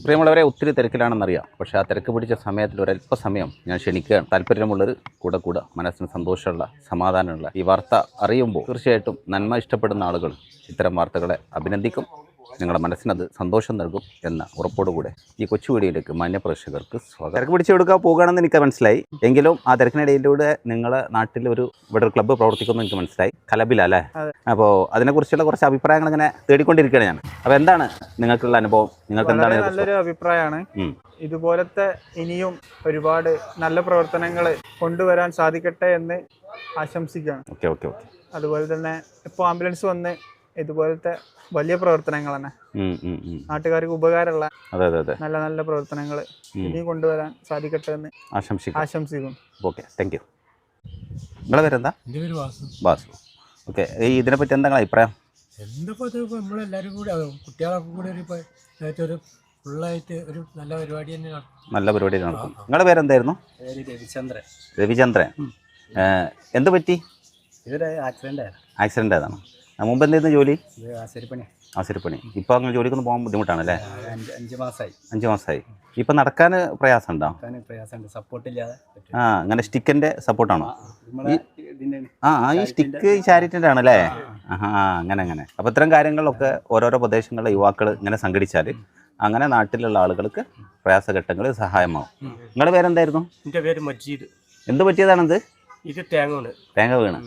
പ്രിയമുള്ളവരെ ഒത്തിരി തിരക്കിലാണെന്നറിയാം. പക്ഷേ ആ തിരക്ക് പിടിച്ച സമയത്തിൽ ഒരല്പസമയം ഞാൻ ക്ഷണിക്കുകയാണ്. താല്പര്യമുള്ളവർ കൂടെ മനസ്സിന് സന്തോഷമുള്ള സമാധാനമുള്ള ഈ വാർത്ത അറിയുമ്പോൾ തീർച്ചയായിട്ടും നന്മ ഇഷ്ടപ്പെടുന്ന ആളുകൾ ഇത്തരം വാർത്തകളെ അഭിനന്ദിക്കും. നിങ്ങളുടെ മനസ്സിനത് സന്തോഷം നൽകും എന്ന ഉറപ്പോടുകൂടെ ഈ കൊച്ചു വീഡിയോയിലേക്ക് മാന്യപ്രേക്ഷകർക്ക് സ്വാഗതം. തിരക്ക് പിടിച്ചെടുക്കാൻ പോകുകയാണെന്ന് എനിക്ക് മനസ്സിലായി. എങ്കിലും ആ തിരക്കിനിടയിലൂടെ നിങ്ങളുടെ നാട്ടിൽ ഇവിടെ ഒരു ക്ലബ്ബ് പ്രവർത്തിക്കുന്നു എനിക്ക് മനസ്സിലായി. കലബില അല്ലേ? അപ്പോൾ അതിനെക്കുറിച്ചുള്ള കുറച്ച് അഭിപ്രായങ്ങൾ ഇങ്ങനെ തേടിക്കൊണ്ടിരിക്കുകയാണ് ഞാൻ. അപ്പോൾ എന്താണ് നിങ്ങൾക്കുള്ള അനുഭവം? നിങ്ങൾക്ക് എന്താണ്? നല്ലൊരു അഭിപ്രായമാണ്. ഇതുപോലത്തെ ഇനിയും ഒരുപാട് നല്ല പ്രവർത്തനങ്ങൾ കൊണ്ടുവരാൻ സാധിക്കട്ടെ എന്ന് ആശംസിക്കുകയാണ്. Okay okay okay. അതുപോലെ തന്നെ ഇപ്പോൾ ആംബുലൻസ് വന്ന് ഇതുപോലത്തെ വലിയ പ്രവർത്തനങ്ങൾ തന്നെ നാട്ടുകാർക്ക് ഉപകാരമുള്ള നല്ല നല്ല പ്രവർത്തനങ്ങൾ ഇനിയും കൊണ്ടുവരാൻ സാധിക്കട്ടെ എന്ന് ആശംസിക്കുന്നു. Okay, thank you. നിങ്ങളുടെ പേരെന്താ? ബാസു. ഓക്കെ, ഈ ഇതിനെപ്പറ്റി എന്താണ് അഭിപ്രായം? നമ്മളെല്ലാവരും കൂടി കുട്ടികളൊക്കെ കൂടി ഒരു ഫുള്ളായിട്ട് ഒരു നല്ല പരിപാടി തന്നെ നല്ല പരിപാടി നടക്കും. നിങ്ങളുടെ പേരെന്തായിരുന്നു? രവിചന്ദ്രൻ. രവിചന്ദ്രൻ. എന്ത് പറ്റി? ഇതൊരു ആക്സിഡൻ്റ് ആയതാണ്. മുമ്പ് എന്തായിരുന്നു ജോലി? ആശുപത്രി. ഇപ്പോൾ അങ്ങനെ ജോലിക്കൊന്നും പോകാൻ ബുദ്ധിമുട്ടാണല്ലേ? 5 മാസമായി. ഇപ്പം നടക്കാൻ പ്രയാസമുണ്ടോ? സപ്പോർട്ടില്ലാതെ. അങ്ങനെ സ്റ്റിക്കിൻ്റെ സപ്പോർട്ടാണോ? ഈ സ്റ്റിക്ക് ചാരിറ്റിൻ്റെ ആണല്ലേ? അങ്ങനെ. അപ്പോൾ ഇത്തരം കാര്യങ്ങളിലൊക്കെ ഓരോരോ പ്രദേശങ്ങളിലെ യുവാക്കൾ ഇങ്ങനെ സംഘടിച്ചാൽ അങ്ങനെ നാട്ടിലുള്ള ആളുകൾക്ക് പ്രയാസഘട്ടങ്ങളിൽ സഹായമാവും. നിങ്ങളുടെ പേരെന്തായിരുന്നു? എൻ്റെ പേര് മജീദ്. എന്ത് പറ്റിയതാണിത്? ഇത് തേങ്ങ വീണ്.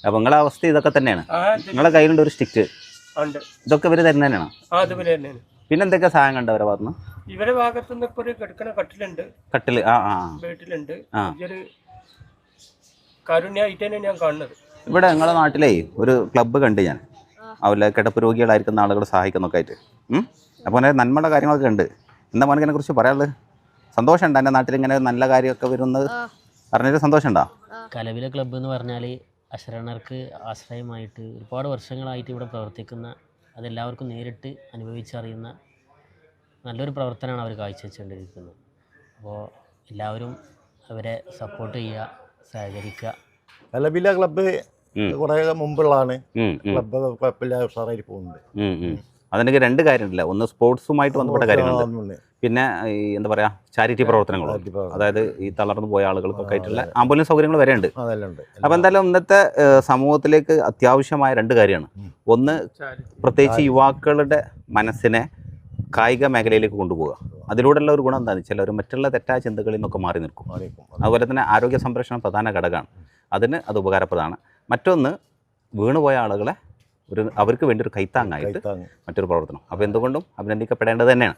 അപ്പോൾ നിങ്ങളുടെ അവസ്ഥ ഇതൊക്കെ തന്നെയാണ്? നിങ്ങളുടെ കയ്യിലുണ്ട് ഒരു സ്റ്റിക്ക്, ഇതൊക്കെ ഇവർ തരുന്ന തന്നെയാണോ? പിന്നെ എന്തൊക്കെ സഹായം കണ്ട അവരെ ഭാഗത്തുനിന്ന്? ഇവരെ ഭാഗത്തുനിന്ന് ഇപ്പോൾ ഒരു കിടക്കണ കട്ടിലുണ്ട്. വീട്ടിലുണ്ട്. ഇതൊരു കാരുണ്യമായിട്ട് തന്നെ ഞാൻ കാണുന്നത്. ഇവിടെ നിങ്ങളുടെ നാട്ടിലേ ഒരു ക്ലബ്ബ് കണ്ട് ഞാൻ, അവരെ കിടപ്പ് രോഗികളായിരിക്കുന്ന ആളുകൾ സഹായിക്കുന്നൊക്കെ ആയിട്ട്. അപ്പോൾ അങ്ങനെ നന്മയുടെ കാര്യങ്ങളൊക്കെ ഉണ്ട്. എന്താ മോനതിനെ കുറിച്ച് പറയാനുള്ളത്? സന്തോഷമുണ്ടോ എൻ്റെ നാട്ടിൽ ഇങ്ങനെ നല്ല കാര്യമൊക്കെ വരുന്നത് അറിഞ്ഞൊരു സന്തോഷമുണ്ടോ? കലബില ക്ലബ്ബ് എന്ന് പറഞ്ഞാൽ അശരണർക്ക് ആശ്രയമായിട്ട് ഒരുപാട് വർഷങ്ങളായിട്ട് ഇവിടെ പ്രവർത്തിക്കുന്ന, അതെല്ലാവർക്കും നേരിട്ട് അനുഭവിച്ചറിയുന്ന നല്ലൊരു പ്രവർത്തനമാണ് അവർ കാഴ്ചവെച്ചുകൊണ്ടിരിക്കുന്നത്. അപ്പോൾ എല്ലാവരും അവരെ സപ്പോർട്ട് ചെയ്യുക, സഹകരിക്കുക. കലബില ക്ലബ്ബ് കുറേ മുമ്പുള്ളതാണ്. ക്ലബ്ബ് കുഴപ്പമില്ലാതെ ഉഷാറായിട്ട് പോകുന്നുണ്ട്. അതിനൊക്കെ രണ്ട് കാര്യമുണ്ടല്ല. ഒന്ന് സ്പോർട്സുമായിട്ട് ബന്ധപ്പെട്ട കാര്യങ്ങളുണ്ട്, പിന്നെ ഈ എന്താ പറയുക ചാരിറ്റി പ്രവർത്തനങ്ങളും. അതായത് ഈ തളർന്നു പോയ ആളുകൾക്കൊക്കെ ആയിട്ടുള്ള ആംബുലൻസ് സൗകര്യങ്ങൾ വരെ ഉണ്ട്. അപ്പോൾ എന്തായാലും ഇന്നത്തെ സമൂഹത്തിലേക്ക് അത്യാവശ്യമായ രണ്ട് കാര്യമാണ്. ഒന്ന്, പ്രത്യേകിച്ച് യുവാക്കളുടെ മനസ്സിനെ കായിക മേഖലയിലേക്ക് കൊണ്ടുപോകുക. അതിലൂടെയുള്ള ഒരു ഗുണം എന്താണ് വെച്ചാൽ അവർ മറ്റുള്ള തെറ്റായ ചിന്തകളിൽ നിന്നൊക്കെ മാറി നിൽക്കും. അതുപോലെ തന്നെ ആരോഗ്യ സംരക്ഷണം പ്രധാന ഘടകമാണ്. അതിന് അത് ഉപകാരപ്രദമാണ്. മറ്റൊന്ന്, വീണുപോയ ആളുകളെ അവർക്ക് വേണ്ടി ഒരു കൈത്താങ്ങായിട്ട് മറ്റൊരു പ്രവർത്തനം. അപ്പോൾ എന്തുകൊണ്ടും അഭിനന്ദിക്കപ്പെടേണ്ടത് തന്നെയാണ്.